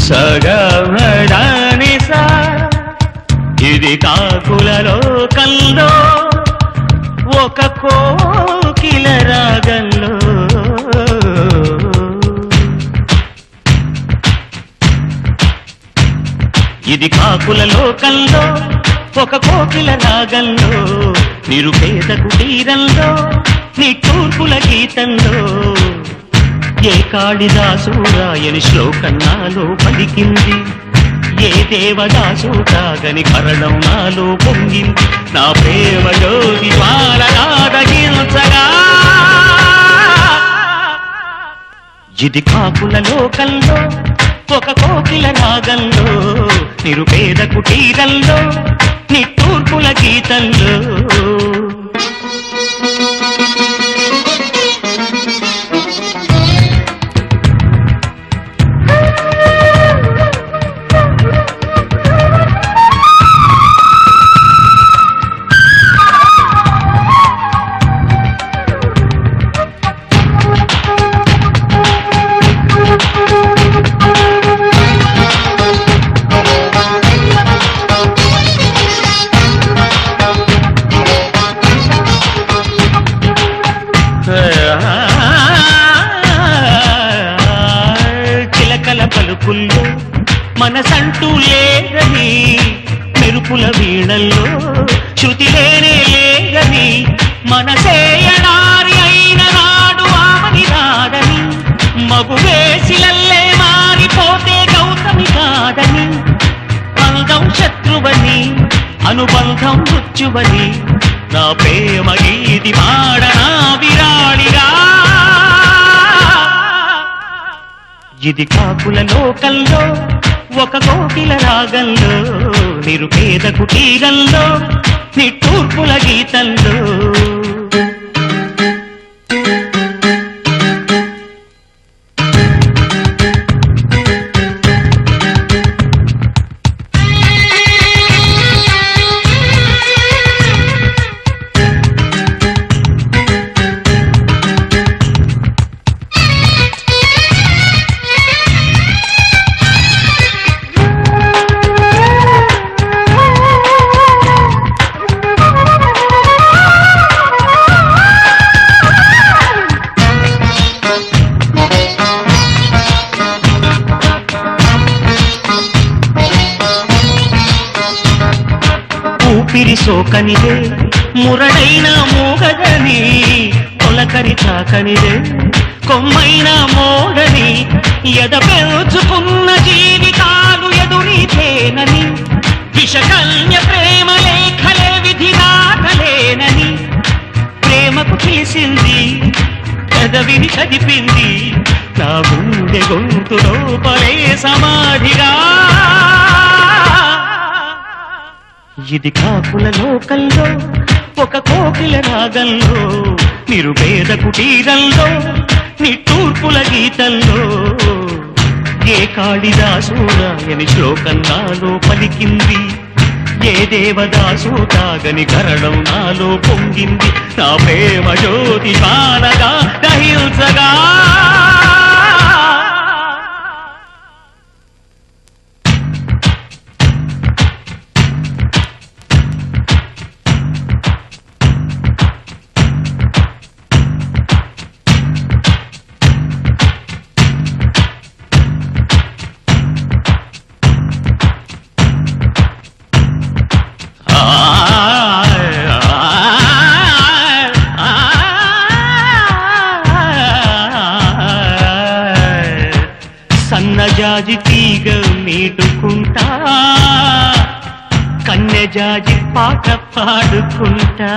సగమదానిసా ఇది కాకులలో కల్లో ఒక కోకిల రాగంలో ఇది కాకుల లోకంలో ఒక కోకిల రాగంలో నిరుపేద కుటీరంలో నిట్టూర్పుల గీతంలో ఏ కాళిదాసు రాయని శ్లోకం నాలో పలికింది ఏ దేవదాసు తాగని కరణం నాలో పొంగింది నా ప్రేమ జ్యోతి వారగాదగించగా ఇది కాకుల లోకంలో ఒక కోకిల రాగంలో నిరుపేద కుటీరంలో నిట్టూర్పుల గీతంలో చిలకల పలుకుల్లో మనసంటూ లేదని మెరుపుల వీణల్లో శృతి లేనే లేదని మనసేయడారి అయిన నాడు ఆమని రాదని మగు వేసిలల్లే మారిపోతే గౌతమి కాదని అందం శత్రువని అనుబంధం మృత్యువని నా ప్రేమ గీతి పాడనా విరాళిగా ఇది కాకుల లోకంలో ఒక కోకిల రాగంలో నిరుపేద కుటీరంలో నిట్టూర్పుల గీతంలో ఊపిరి సోకనిదే మురడైన మూగదని తొలకరి తాకనిదే కొమ్మైన మోడని ఎదపెల్చుకున్న జీవితాలు ఎదురీతేనని విషకన్య ప్రేమ లేఖలే విధి రాకలేనని ప్రేమకు తెలిసింది పెదవిని కదిపింది నా గుండె గొంతు లోపలే సమాధిగా ఇది కాకుల లోకంలో ఒక కోకిల రాగంలో నిరుపేద కుటీరంలో నిట్టూర్పుల గీతంలో ఏ కాళిదాసు రాయని శ్లోకం నాలో పలికింది ఏ దేవదాసు తాగని కరణం నాలో పొంగింది నా ప్రేమ జ్యోతి పాలగా దహించగా సన్నజాజి తీగ మీటుకుంటా కన్నెజాజి పాట పాడుకుంటా